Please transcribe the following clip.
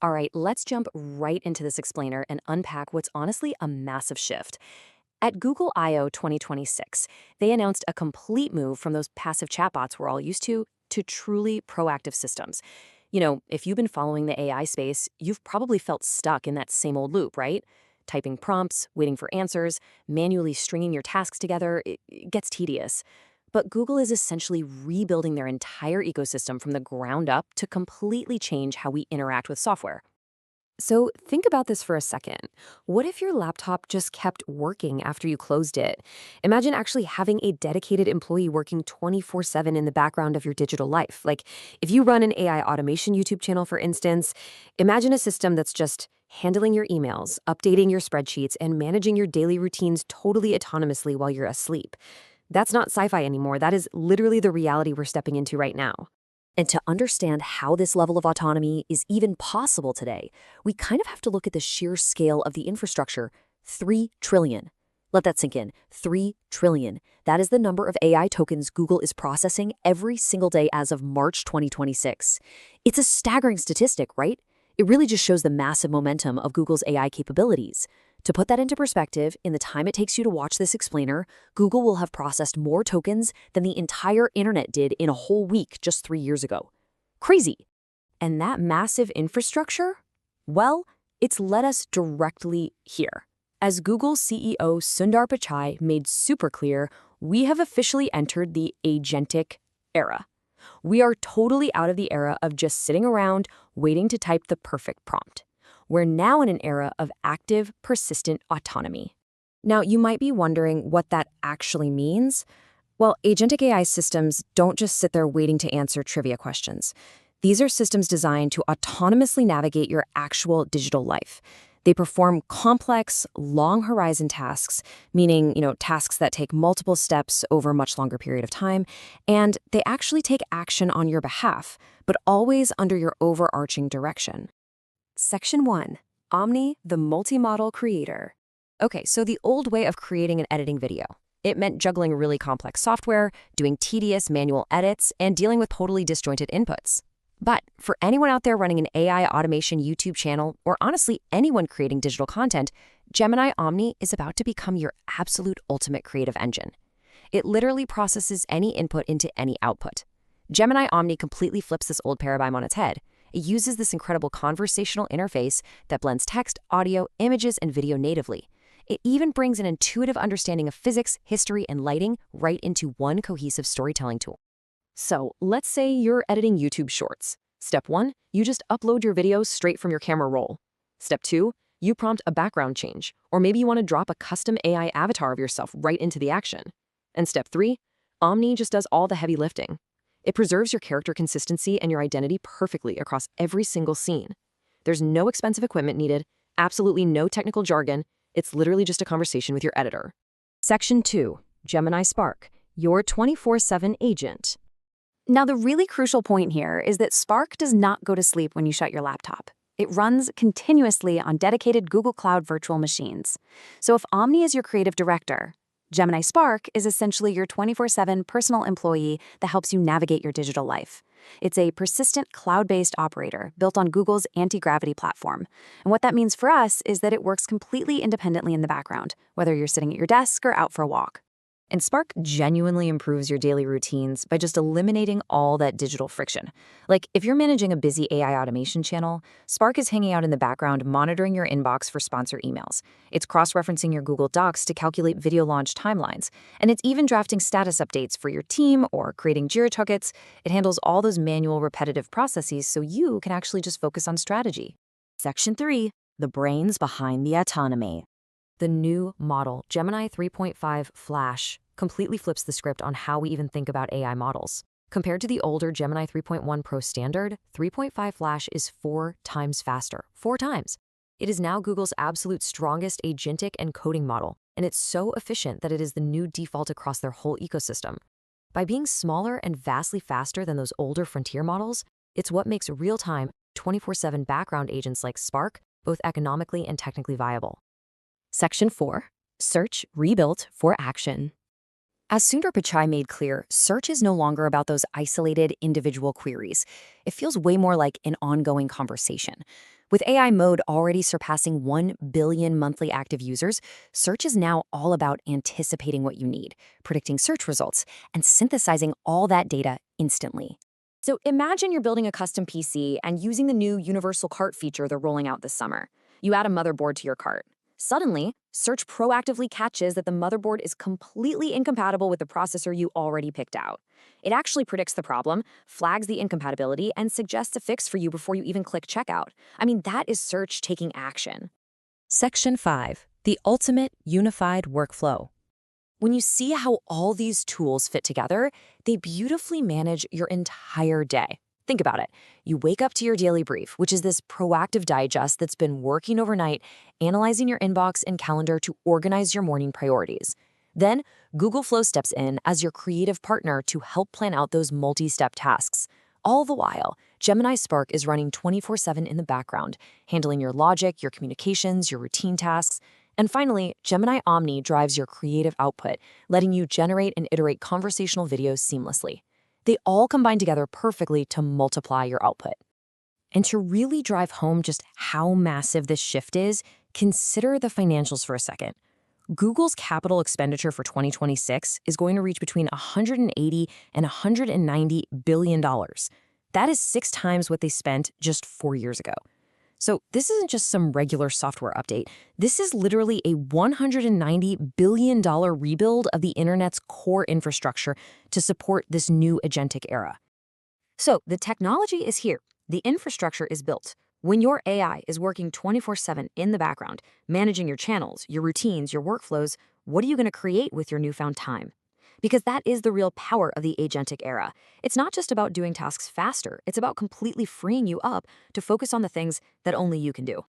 All right, let's jump right into this explainer and unpack what's honestly a massive shift. At Google I/O 2026, they announced a complete move from those passive chatbots we're all used to truly proactive systems. If you've been following the AI space, you've probably felt stuck in that same old loop, right? Typing prompts, waiting for answers, manually stringing your tasks together, it gets tedious. But Google is essentially rebuilding their entire ecosystem from the ground up to completely change how we interact with software. So think about this for a second. What if your laptop just kept working after you closed it? Imagine actually having a dedicated employee working 24/7 in the background of your digital life. Like if you run an AI automation YouTube channel, for instance, imagine a system that's just handling your emails, updating your spreadsheets, and managing your daily routines totally autonomously while you're asleep. That's not sci-fi anymore. That is literally the reality we're stepping into right now. And to understand how this level of autonomy is even possible today, we kind of have to look at the sheer scale of the infrastructure. 3 trillion. Let that sink in. 3 trillion. That is the number of AI tokens Google is processing every single day as of March 2026. It's a staggering statistic, right? It really just shows the massive momentum of Google's AI capabilities. To put that into perspective, in the time it takes you to watch this explainer, Google will have processed more tokens than the entire internet did in a whole week just 3 years ago. Crazy. And that massive infrastructure? Well, it's led us directly here. As Google CEO Sundar Pichai made super clear, we have officially entered the agentic era. We are totally out of the era of just sitting around waiting to type the perfect prompt. We're now in an era of active, persistent autonomy. Now, you might be wondering what that actually means. Well, agentic AI systems don't just sit there waiting to answer trivia questions. These are systems designed to autonomously navigate your actual digital life. They perform complex, long-horizon tasks, meaning, tasks that take multiple steps over a much longer period of time, and they actually take action on your behalf, but always under your overarching direction. Section 1. Omni, the multimodal creator. Okay, so the old way of creating and editing video. It meant juggling really complex software, doing tedious manual edits, and dealing with totally disjointed inputs. But for anyone out there running an AI automation YouTube channel, or honestly anyone creating digital content, Gemini Omni is about to become your absolute ultimate creative engine. It literally processes any input into any output. Gemini Omni completely flips this old paradigm on its head. It uses this incredible conversational interface that blends text, audio, images, and video natively. It even brings an intuitive understanding of physics, history, and lighting right into one cohesive storytelling tool. So let's say you're editing YouTube Shorts. Step 1, you just upload your videos straight from your camera roll. Step 2, you prompt a background change, or maybe you want to drop a custom AI avatar of yourself right into the action. And step 3, Omni just does all the heavy lifting. It preserves your character consistency and your identity perfectly across every single scene. There's no expensive equipment needed, absolutely no technical jargon. It's literally just a conversation with your editor. Section 2. Gemini Spark, your 24/7 agent. Now, the really crucial point here is that Spark does not go to sleep when you shut your laptop. It runs continuously on dedicated Google Cloud virtual machines. So if Omni is your creative director, Gemini Spark is essentially your 24/7 personal employee that helps you navigate your digital life. It's a persistent cloud-based operator built on Google's anti-gravity platform. And what that means for us is that it works completely independently in the background, whether you're sitting at your desk or out for a walk. And Spark genuinely improves your daily routines by just eliminating all that digital friction. Like if you're managing a busy AI automation channel, Spark is hanging out in the background monitoring your inbox for sponsor emails. It's cross-referencing your Google Docs to calculate video launch timelines. And it's even drafting status updates for your team or creating Jira tickets. It handles all those manual, repetitive processes so you can actually just focus on strategy. Section 3. The brains behind the autonomy. The new model, Gemini 3.5 Flash, completely flips the script on how we even think about AI models. Compared to the older Gemini 3.1 Pro standard, 3.5 Flash is 4 times faster. 4 times. It is now Google's absolute strongest agentic encoding model, and it's so efficient that it is the new default across their whole ecosystem. By being smaller and vastly faster than those older frontier models, it's what makes real-time, 24/7 background agents like Spark both economically and technically viable. Section 4. Search rebuilt for action. As Sundar Pichai made clear, search is no longer about those isolated individual queries. It feels way more like an ongoing conversation. With AI mode already surpassing 1 billion monthly active users, search is now all about anticipating what you need, predicting search results, and synthesizing all that data instantly. So imagine you're building a custom PC and using the new universal cart feature they're rolling out this summer. You add a motherboard to your cart. Suddenly, Search proactively catches that the motherboard is completely incompatible with the processor you already picked out. It actually predicts the problem, flags the incompatibility, and suggests a fix for you before you even click checkout. I mean, that is Search taking action. Section 5. The ultimate unified workflow. When you see how all these tools fit together, they beautifully manage your entire day. Think about it. You wake up to your daily brief, which is this proactive digest that's been working overnight, analyzing your inbox and calendar to organize your morning priorities. Then, Google Flow steps in as your creative partner to help plan out those multi-step tasks. All the while, Gemini Spark is running 24/7 in the background, handling your logic, your communications, your routine tasks. And finally, Gemini Omni drives your creative output, letting you generate and iterate conversational videos seamlessly. They all combine together perfectly to multiply your output. And to really drive home just how massive this shift is, consider the financials for a second. Google's capital expenditure for 2026 is going to reach between $180 and $190 billion. That is 6 times what they spent just 4 years ago. So this isn't just some regular software update. This is literally a $190 billion rebuild of the internet's core infrastructure to support this new agentic era. So the technology is here. The infrastructure is built. When your AI is working 24/7 in the background, managing your channels, your routines, your workflows, what are you going to create with your newfound time? Because that is the real power of the agentic era. It's not just about doing tasks faster, it's about completely freeing you up to focus on the things that only you can do.